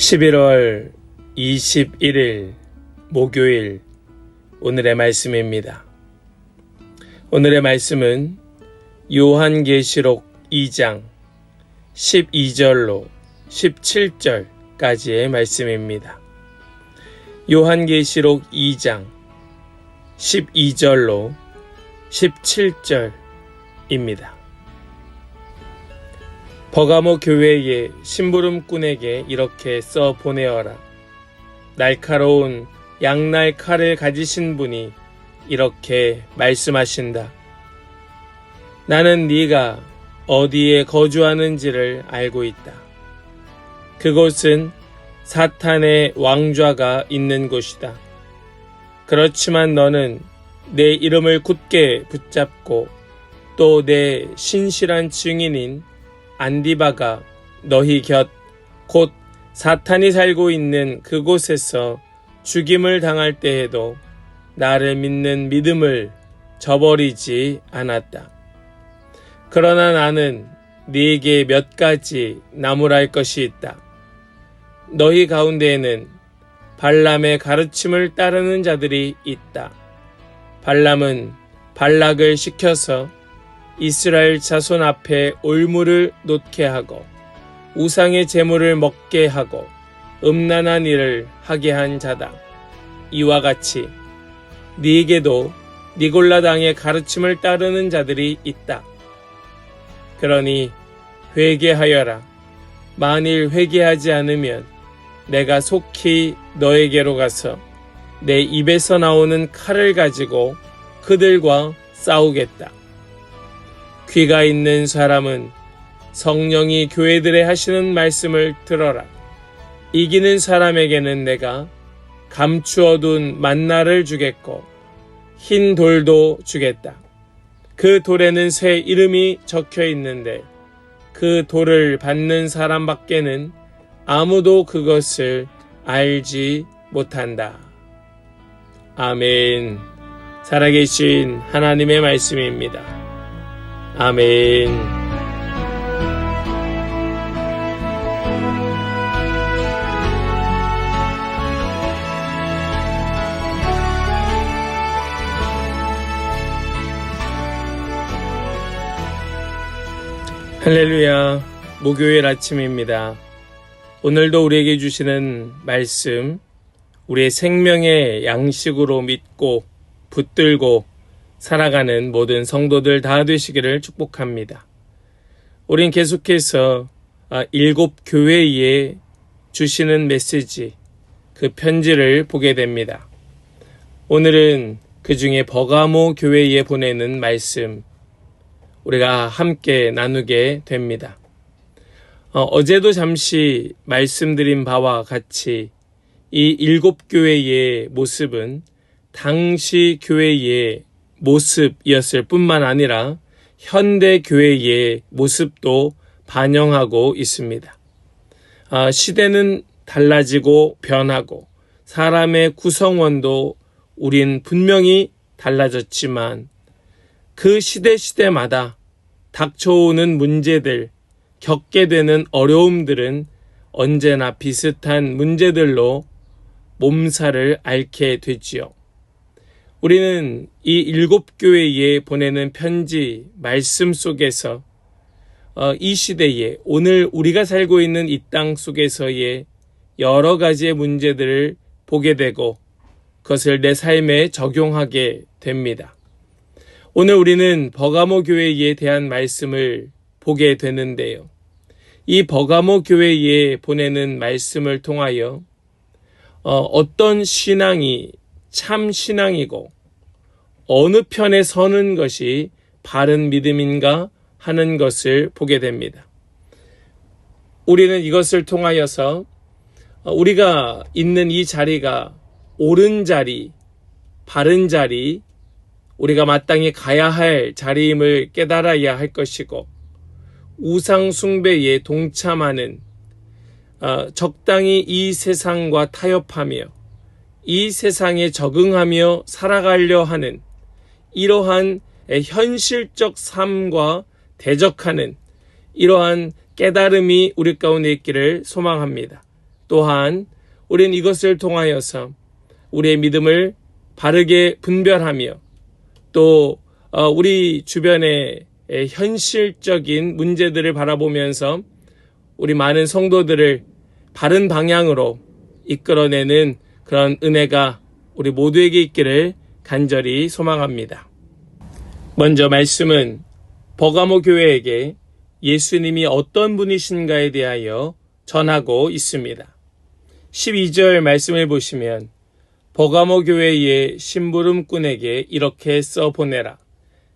11월 21일 목요일 오늘의 말씀입니다. 오늘의 말씀은 요한계시록 2장 12절로 17절까지의 말씀입니다. 요한계시록 2장 12절로 17절입니다. 버가모 교회의 심부름꾼에게 이렇게 써 보내어라. 날카로운 양날 칼을 가지신 분이 이렇게 말씀하신다. 나는 네가 어디에 거주하는지를 알고 있다. 그곳은 사탄의 왕좌가 있는 곳이다. 그렇지만 너는 내 이름을 굳게 붙잡고 또 내 신실한 증인인 안디바가 너희 곁 곧 사탄이 살고 있는 그곳에서 죽임을 당할 때에도 나를 믿는 믿음을 저버리지 않았다. 그러나 나는 네게 몇 가지 나무랄 것이 있다. 너희 가운데에는 발람의 가르침을 따르는 자들이 있다. 발람은 발락을 시켜서 이스라엘 자손 앞에 올무를 놓게 하고 우상의 제물을 먹게 하고 음란한 일을 하게 한 자다. 이와 같이 네게도 니골라 당의 가르침을 따르는 자들이 있다. 그러니 회개하여라. 만일 회개하지 않으면 내가 속히 너에게로 가서 내 입에서 나오는 칼을 가지고 그들과 싸우겠다. 귀가 있는 사람은 성령이 교회들에 하시는 말씀을 들어라. 이기는 사람에게는 내가 감추어둔 만나를 주겠고 흰 돌도 주겠다. 그 돌에는 새 이름이 적혀 있는데 그 돌을 받는 사람밖에는 아무도 그것을 알지 못한다. 아멘. 살아계신 하나님의 말씀입니다. 아멘. 할렐루야. 목요일 아침입니다. 오늘도 우리에게 주시는 말씀, 우리의 생명의 양식으로 믿고 붙들고 살아가는 모든 성도들 다 되시기를 축복합니다. 우린 계속해서 7 교회에 주시는 메시지, 그 편지를 보게 됩니다. 오늘은 그 중에 버가모 교회에 보내는 말씀, 우리가 함께 나누게 됩니다. 어제도 잠시 말씀드린 바와 같이 이 7 교회의 모습은 당시 교회의 모습이었을 뿐만 아니라 현대 교회의 모습도 반영하고 있습니다. 시대는 달라지고 변하고 사람의 구성원도 우린 분명히 달라졌지만 그 시대마다 닥쳐오는 문제들, 겪게 되는 어려움들은 언제나 비슷한 문제들로 몸살을 앓게 되지요. 우리는 이 7 교회에 보내는 편지 말씀 속에서 이 시대에 오늘 우리가 살고 있는 이 땅 속에서의 여러 가지의 문제들을 보게 되고 그것을 내 삶에 적용하게 됩니다. 오늘 우리는 버가모 교회에 대한 말씀을 보게 되는데요. 이 버가모 교회에 보내는 말씀을 통하여 어떤 신앙이 참 신앙이고 어느 편에 서는 것이 바른 믿음인가 하는 것을 보게 됩니다. 우리는 이것을 통하여서 우리가 있는 이 자리가 옳은 자리, 바른 자리, 우리가 마땅히 가야 할 자리임을 깨달아야 할 것이고 우상 숭배에 동참하는 적당히 이 세상과 타협하며 이 세상에 적응하며 살아가려 하는 이러한 현실적 삶과 대적하는 이러한 깨달음이 우리 가운데 있기를 소망합니다. 또한 우린 이것을 통하여서 우리의 믿음을 바르게 분별하며 또 우리 주변의 현실적인 문제들을 바라보면서 우리 많은 성도들을 바른 방향으로 이끌어내는 그런 은혜가 우리 모두에게 있기를 간절히 소망합니다. 먼저 말씀은 버가모 교회에게 예수님이 어떤 분이신가에 대하여 전하고 있습니다. 12절 말씀을 보시면 버가모 교회의 심부름꾼에게 이렇게 써보내라.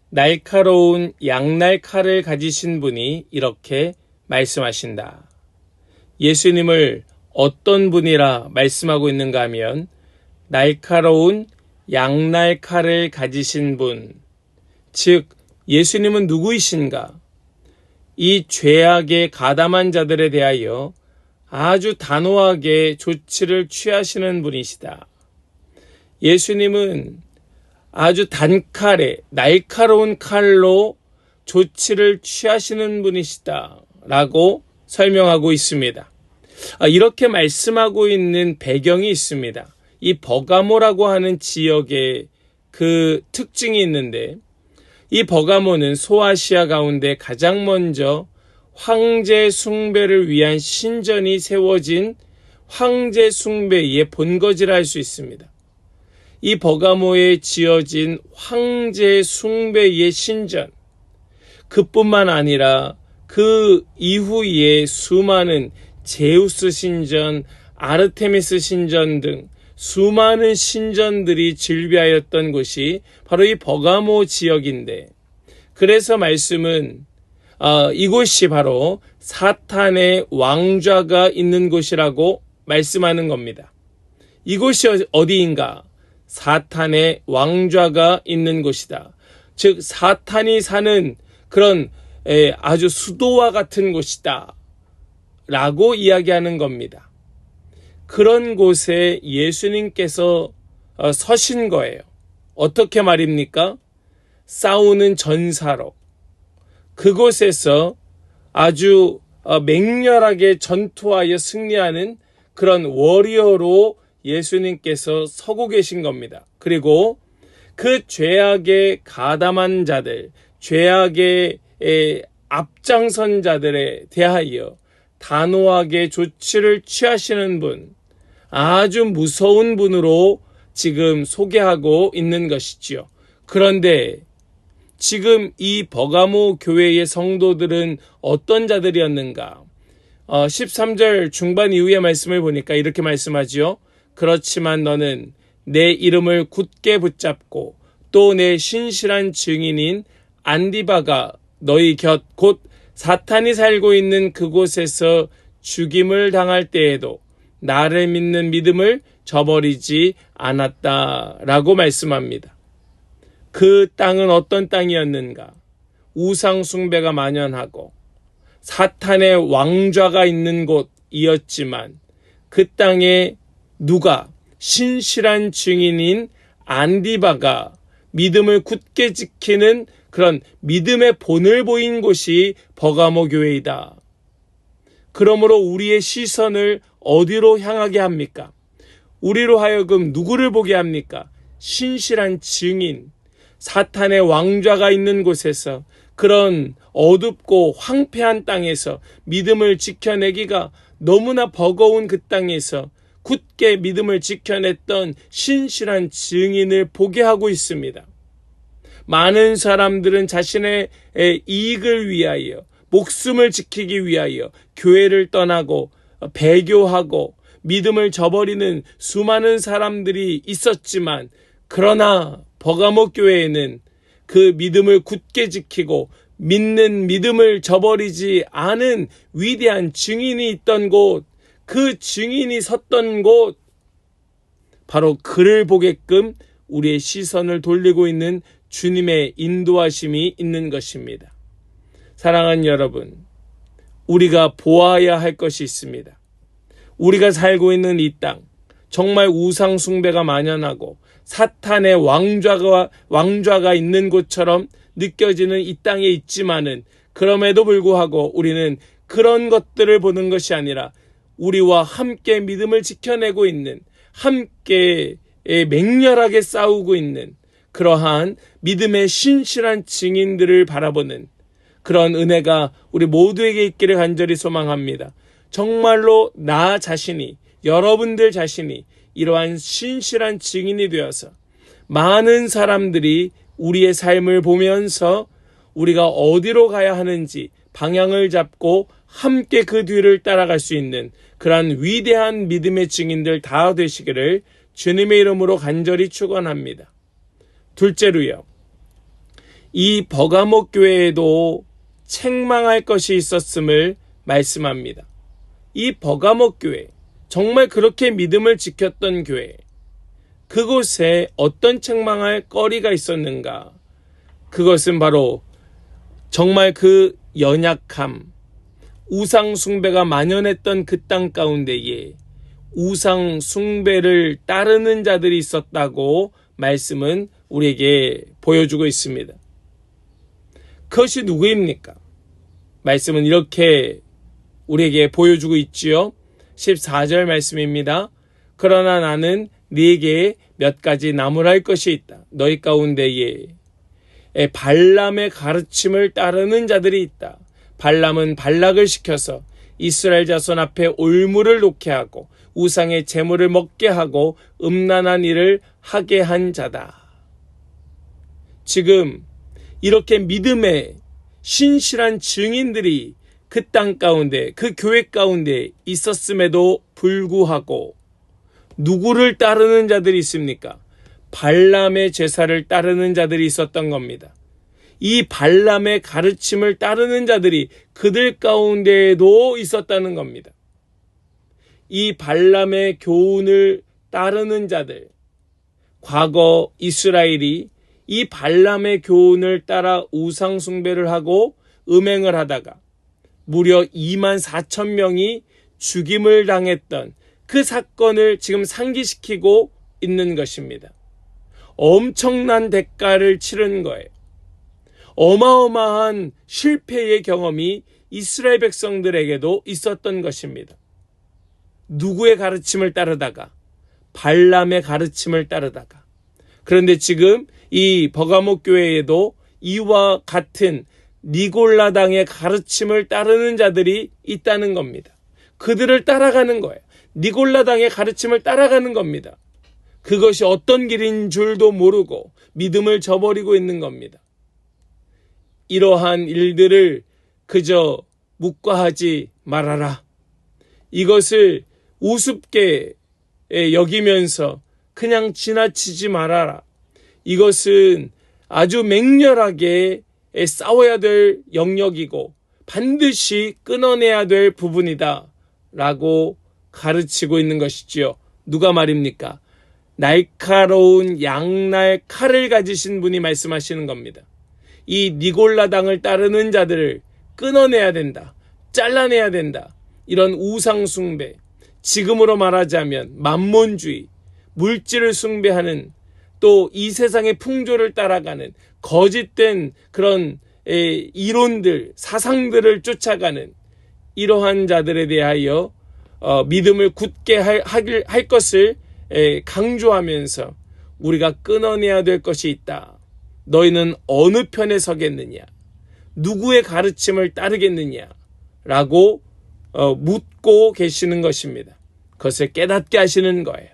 날카로운 양날칼을 가지신 분이 이렇게 말씀하신다. 예수님을 어떤 분이라 말씀하고 있는가 하면 날카로운 양날칼을 가지신 분, 즉 예수님은 누구이신가? 이 죄악에 가담한 자들에 대하여 아주 단호하게 조치를 취하시는 분이시다. 예수님은 아주 단칼에 날카로운 칼로 조치를 취하시는 분이시다 라고 설명하고 있습니다. 이렇게 말씀하고 있는 배경이 있습니다. 이 버가모라고 하는 지역에 그 특징이 있는데 이 버가모는 소아시아 가운데 가장 먼저 황제 숭배를 위한 신전이 세워진 황제 숭배의 본거지라 할 수 있습니다. 이 버가모에 지어진 황제 숭배의 신전, 그뿐만 아니라 그 이후에 수많은 제우스 신전, 아르테미스 신전 등 수많은 신전들이 즐비하였던 곳이 바로 이 버가모 지역인데, 그래서 말씀은 이곳이 바로 사탄의 왕좌가 있는 곳이라고 말씀하는 겁니다. 이곳이 어디인가? 사탄의 왕좌가 있는 곳이다. 즉 사탄이 사는 그런 아주 수도와 같은 곳이다 라고 이야기하는 겁니다. 그런 곳에 예수님께서 서신 거예요. 어떻게 말입니까? 싸우는 전사로 그곳에서 아주 맹렬하게 전투하여 승리하는 그런 워리어로 예수님께서 서고 계신 겁니다. 그리고 그 죄악에 가담한 자들, 죄악에 앞장선 자들에 대하여 단호하게 조치를 취하시는 분, 아주 무서운 분으로 지금 소개하고 있는 것이지요. 그런데 지금 이 버가모 교회의 성도들은 어떤 자들이었는가? 13절 중반 이후의 말씀을 보니까 이렇게 말씀하지요. 그렇지만 너는 내 이름을 굳게 붙잡고 또 내 신실한 증인인 안디바가 너희 곁 곧 사탄이 살고 있는 그곳에서 죽임을 당할 때에도 나를 믿는 믿음을 저버리지 않았다라고 말씀합니다. 그 땅은 어떤 땅이었는가? 우상 숭배가 만연하고 사탄의 왕좌가 있는 곳이었지만 그 땅에 누가 신실한 증인인 안디바가 믿음을 굳게 지키는 그런 믿음의 본을 보인 곳이 버가모 교회이다. 그러므로 우리의 시선을 어디로 향하게 합니까? 우리로 하여금 누구를 보게 합니까? 신실한 증인, 사탄의 왕좌가 있는 곳에서 그런 어둡고 황폐한 땅에서 믿음을 지켜내기가 너무나 버거운 그 땅에서 굳게 믿음을 지켜냈던 신실한 증인을 보게 하고 있습니다. 많은 사람들은 자신의 이익을 위하여, 목숨을 지키기 위하여 교회를 떠나고 배교하고 믿음을 저버리는 수많은 사람들이 있었지만, 그러나 버가모 교회에는 그 믿음을 굳게 지키고 믿는 믿음을 저버리지 않은 위대한 증인이 있던 곳, 그 증인이 섰던 곳, 바로 그를 보게끔 우리의 시선을 돌리고 있는 주님의 인도하심이 있는 것입니다. 사랑하는 여러분, 우리가 보아야 할 것이 있습니다. 우리가 살고 있는 이 땅, 정말 우상 숭배가 만연하고 사탄의 왕좌가 있는 곳처럼 느껴지는 이 땅에 있지만은, 그럼에도 불구하고 우리는 그런 것들을 보는 것이 아니라 우리와 함께 믿음을 지켜내고 있는, 함께 맹렬하게 싸우고 있는 그러한 믿음의 신실한 증인들을 바라보는 그런 은혜가 우리 모두에게 있기를 간절히 소망합니다. 정말로 나 자신이, 여러분들 자신이 이러한 신실한 증인이 되어서 많은 사람들이 우리의 삶을 보면서 우리가 어디로 가야 하는지 방향을 잡고 함께 그 뒤를 따라갈 수 있는 그러한 위대한 믿음의 증인들 다 되시기를 주님의 이름으로 간절히 축원합니다. 둘째로요, 이 버가모 교회에도 책망할 것이 있었음을 말씀합니다. 이 버가모 교회, 정말 그렇게 믿음을 지켰던 교회, 그곳에 어떤 책망할 거리가 있었는가? 그것은 바로 정말 그 연약함, 우상 숭배가 만연했던 그 땅 가운데에 우상 숭배를 따르는 자들이 있었다고 말씀은 우리에게 보여주고 있습니다. 그것이 누구입니까? 말씀은 이렇게 우리에게 보여주고 있지요. 14절 말씀입니다. 그러나 나는 네게 몇 가지 나무랄 것이 있다. 너희 가운데에 발람의 가르침을 따르는 자들이 있다. 발람은 발락을 시켜서 이스라엘 자손 앞에 올무를 놓게 하고 우상의 제물을 먹게 하고 음란한 일을 하게 한 자다. 지금 이렇게 믿음의 신실한 증인들이 그 땅 가운데, 그 교회 가운데 있었음에도 불구하고 누구를 따르는 자들이 있습니까? 발람의 제사를 따르는 자들이 있었던 겁니다. 이 발람의 가르침을 따르는 자들이 그들 가운데에도 있었다는 겁니다. 이 발람의 교훈을 따르는 자들, 과거 이스라엘이 이 발람의 교훈을 따라 우상 숭배를 하고 음행을 하다가 무려 24,000명이 죽임을 당했던 그 사건을 지금 상기시키고 있는 것입니다. 엄청난 대가를 치른 거예요. 어마어마한 실패의 경험이 이스라엘 백성들에게도 있었던 것입니다. 누구의 가르침을 따르다가? 발람의 가르침을 따르다가. 그런데 지금 이 버가모 교회에도 이와 같은 니골라당의 가르침을 따르는 자들이 있다는 겁니다. 그들을 따라가는 거예요. 니골라당의 가르침을 따라가는 겁니다. 그것이 어떤 길인 줄도 모르고 믿음을 저버리고 있는 겁니다. 이러한 일들을 그저 묵과하지 말아라. 이것을 우습게 여기면서 그냥 지나치지 말아라. 이것은 아주 맹렬하게 싸워야 될 영역이고 반드시 끊어내야 될 부분이다 라고 가르치고 있는 것이지요. 누가 말입니까? 날카로운 양날 칼을 가지신 분이 말씀하시는 겁니다. 이 니골라당을 따르는 자들을 끊어내야 된다. 잘라내야 된다. 이런 우상 숭배, 지금으로 말하자면 만몬주의, 물질을 숭배하는, 또 이 세상의 풍조를 따라가는 거짓된 그런 이론들, 사상들을 쫓아가는 이러한 자들에 대하여 믿음을 굳게 할 것을 강조하면서 우리가 끊어내야 될 것이 있다. 너희는 어느 편에 서겠느냐? 누구의 가르침을 따르겠느냐? 라고 묻고 계시는 것입니다. 그것을 깨닫게 하시는 거예요.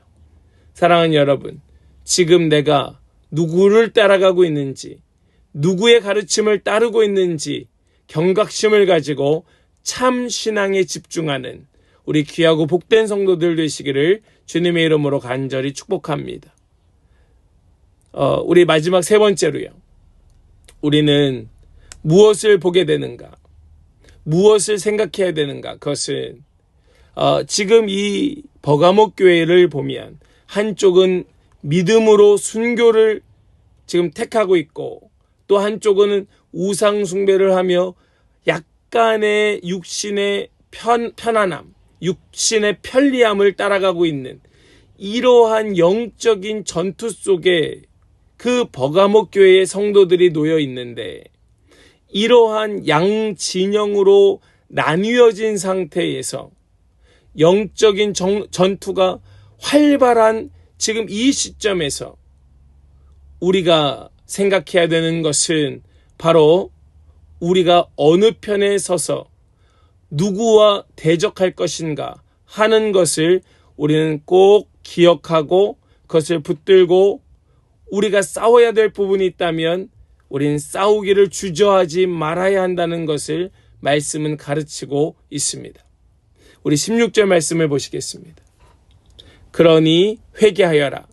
사랑하는 여러분, 지금 내가 누구를 따라가고 있는지, 누구의 가르침을 따르고 있는지 경각심을 가지고 참 신앙에 집중하는 우리 귀하고 복된 성도들 되시기를 주님의 이름으로 간절히 축복합니다. 우리 마지막 세 번째로요. 우리는 무엇을 보게 되는가? 무엇을 생각해야 되는가? 그것은 지금 이 버가모 교회를 보면 한쪽은 믿음으로 순교를 지금 택하고 있고 또 한쪽은 우상 숭배를 하며 약간의 육신의 편안함, 육신의 편리함을 따라가고 있는 이러한 영적인 전투 속에 그 버가모 교회의 성도들이 놓여 있는데, 이러한 양진영으로 나뉘어진 상태에서 영적인 전투가 활발한 지금 이 시점에서 우리가 생각해야 되는 것은 바로 우리가 어느 편에 서서 누구와 대적할 것인가 하는 것을 우리는 꼭 기억하고 그것을 붙들고 우리가 싸워야 될 부분이 있다면 우리는 싸우기를 주저하지 말아야 한다는 것을 말씀은 가르치고 있습니다. 우리 16절 말씀을 보시겠습니다. 그러니 회개하여라.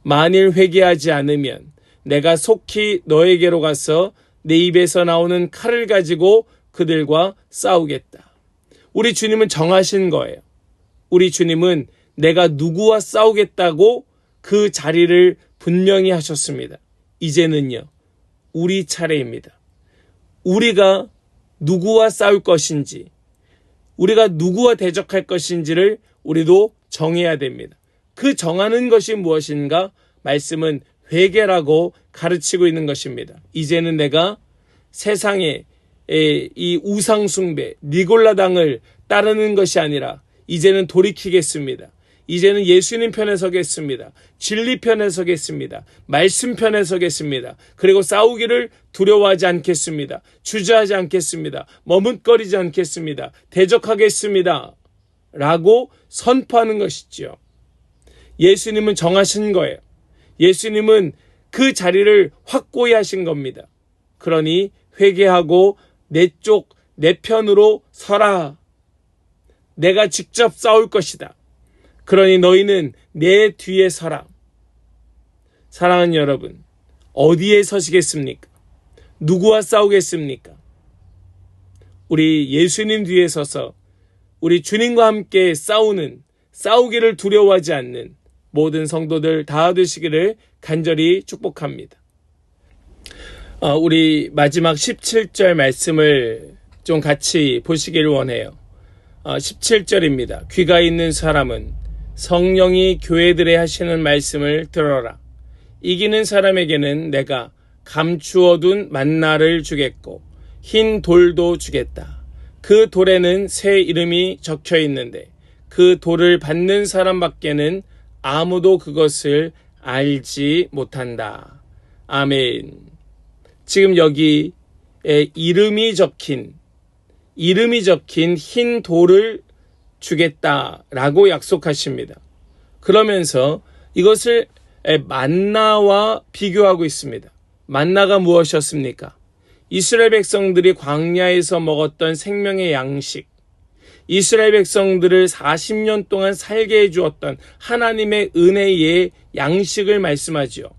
만일 회개하지 않으면 내가 속히 너에게로 가서 내 입에서 나오는 칼을 가지고 그들과 싸우겠다. 우리 주님은 정하신 거예요. 우리 주님은 내가 누구와 싸우겠다고 그 자리를 분명히 하셨습니다. 이제는요, 우리 차례입니다. 우리가 누구와 싸울 것인지, 우리가 누구와 대적할 것인지를 우리도 정해야 됩니다. 그 정하는 것이 무엇인가? 말씀은 회개라고 가르치고 있는 것입니다. 이제는 내가 세상의 이 우상숭배, 니골라당을 따르는 것이 아니라 이제는 돌이키겠습니다. 이제는 예수님 편에 서겠습니다. 진리 편에 서겠습니다. 말씀 편에 서겠습니다. 그리고 싸우기를 두려워하지 않겠습니다. 주저하지 않겠습니다. 머뭇거리지 않겠습니다. 대적하겠습니다. 라고 선포하는 것이죠. 예수님은 정하신 거예요. 예수님은 그 자리를 확고히 하신 겁니다. 그러니 회개하고 내 편으로 서라. 내가 직접 싸울 것이다. 그러니 너희는 내 뒤에 서라. 사랑하는 여러분, 어디에 서시겠습니까? 누구와 싸우겠습니까? 우리 예수님 뒤에 서서 우리 주님과 함께 싸우기를 두려워하지 않는 모든 성도들 다 되시기를 간절히 축복합니다. 우리 마지막 17절 말씀을 좀 같이 보시길 원해요. 17절입니다. 귀가 있는 사람은 성령이 교회들에 하시는 말씀을 들어라. 이기는 사람에게는 내가 감추어둔 만나를 주겠고 흰 돌도 주겠다. 그 돌에는 새 이름이 적혀 있는데 그 돌을 받는 사람밖에는 아무도 그것을 알지 못한다. 아멘. 지금 여기 이름이 적힌 흰 돌을 주겠다라고 약속하십니다. 그러면서 이것을 만나와 비교하고 있습니다. 만나가 무엇이었습니까? 이스라엘 백성들이 광야에서 먹었던 생명의 양식, 이스라엘 백성들을 40년 동안 살게 해주었던 하나님의 은혜의 양식을 말씀하지요.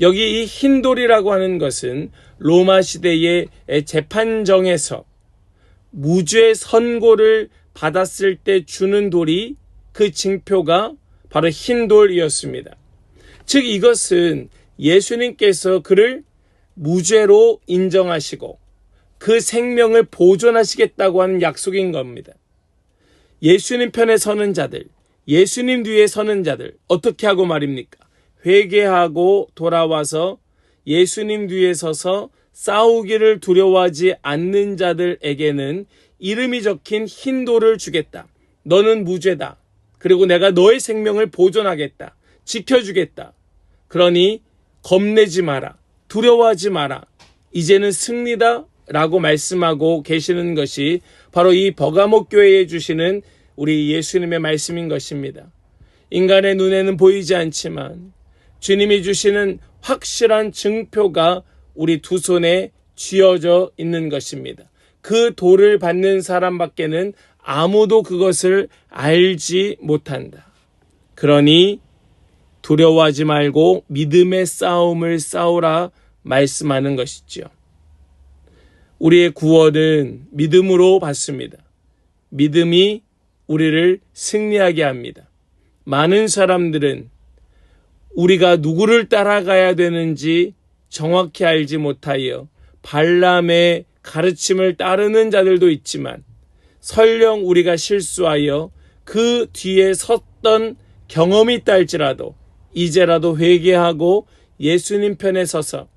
여기 이 흰돌이라고 하는 것은 로마 시대의 재판정에서 무죄 선고를 받았을 때 주는 돌이 그 징표가 바로 흰돌이었습니다. 즉 이것은 예수님께서 그를 무죄로 인정하시고 그 생명을 보존하시겠다고 하는 약속인 겁니다. 예수님 편에 서는 자들, 예수님 뒤에 서는 자들 어떻게 하고 말입니까? 회개하고 돌아와서 예수님 뒤에 서서 싸우기를 두려워하지 않는 자들에게는 이름이 적힌 흰 돌을 주겠다. 너는 무죄다. 그리고 내가 너의 생명을 보존하겠다. 지켜주겠다. 그러니 겁내지 마라. 두려워하지 마라. 이제는 승리다. 라고 말씀하고 계시는 것이 바로 이 버가모 교회에 주시는 우리 예수님의 말씀인 것입니다. 인간의 눈에는 보이지 않지만 주님이 주시는 확실한 증표가 우리 두 손에 쥐어져 있는 것입니다. 그 돌을 받는 사람밖에는 아무도 그것을 알지 못한다. 그러니 두려워하지 말고 믿음의 싸움을 싸우라 말씀하는 것이죠. 우리의 구원은 믿음으로 받습니다. 믿음이 우리를 승리하게 합니다. 많은 사람들은 우리가 누구를 따라가야 되는지 정확히 알지 못하여 발람의 가르침을 따르는 자들도 있지만 설령 우리가 실수하여 그 뒤에 섰던 경험이 있다 할지라도 이제라도 회개하고 예수님 편에 서서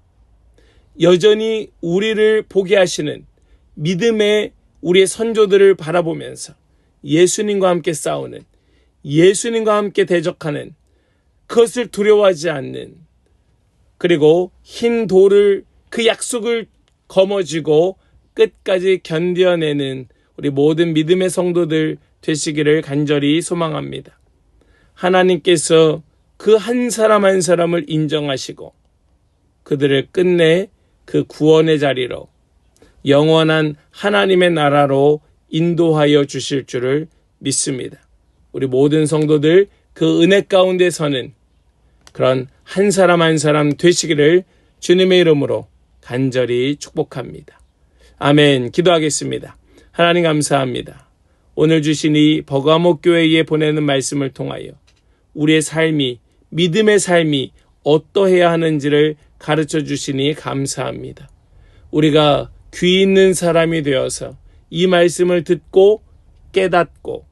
여전히 우리를 보게 하시는 믿음의 우리의 선조들을 바라보면서 예수님과 함께 싸우는, 예수님과 함께 대적하는, 그것을 두려워하지 않는, 그리고 흰 돌을, 그 약속을 거머쥐고 끝까지 견뎌내는 우리 모든 믿음의 성도들 되시기를 간절히 소망합니다. 하나님께서 그 한 사람 한 사람을 인정하시고 그들을 끝내 그 구원의 자리로, 영원한 하나님의 나라로 인도하여 주실 줄을 믿습니다. 우리 모든 성도들 그 은혜 가운데 서는 그런 한 사람 한 사람 되시기를 주님의 이름으로 간절히 축복합니다. 아멘. 기도하겠습니다. 하나님 감사합니다. 오늘 주신 이 버가모 교회에 보내는 말씀을 통하여 우리의 삶이, 믿음의 삶이 어떠해야 하는지를 가르쳐 주시니 감사합니다. 우리가 귀 있는 사람이 되어서 이 말씀을 듣고 깨닫고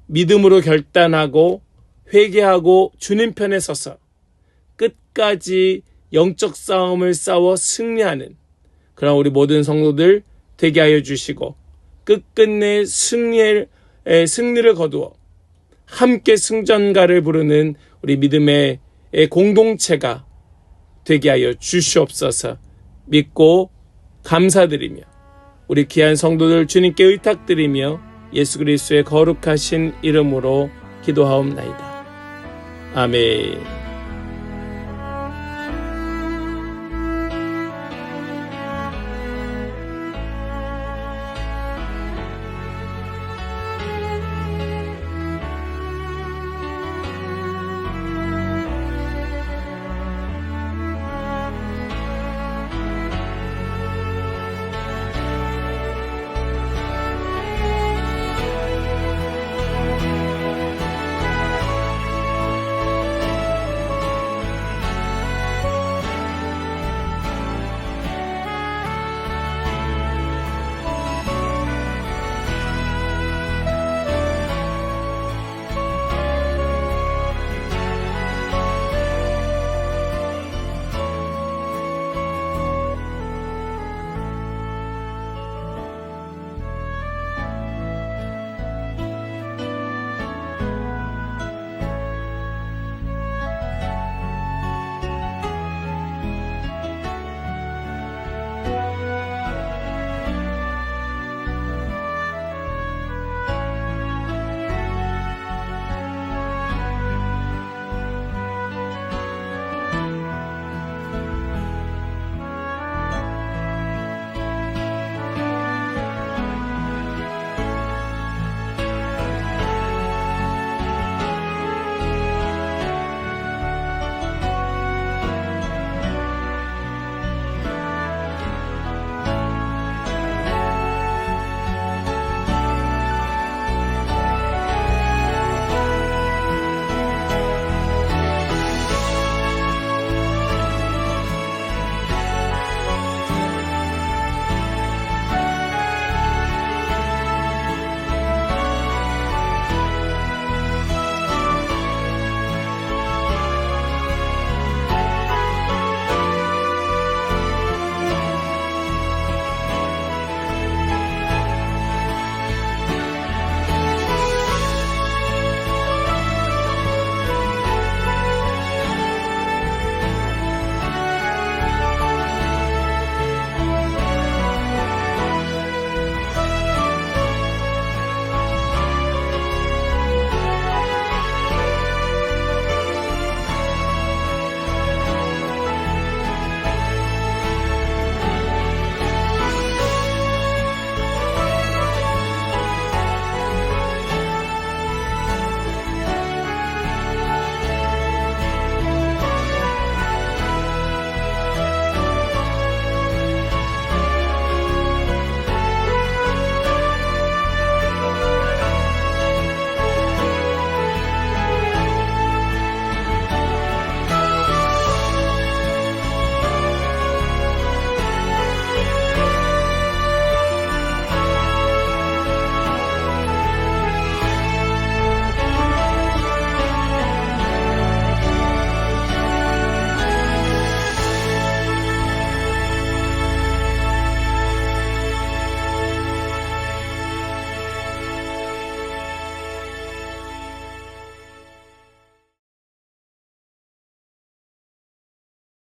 믿음으로 결단하고 회개하고 주님 편에 서서 끝까지 영적 싸움을 싸워 승리하는 그런 우리 모든 성도들 되게 하여 주시고 끝끝내 승리를 거두어 함께 승전가를 부르는 우리 믿음의 공동체가 되게 하여 주시옵소서. 믿고 감사드리며 우리 귀한 성도들 주님께 의탁드리며 예수 그리스도의 거룩하신 이름으로 기도하옵나이다. 아멘.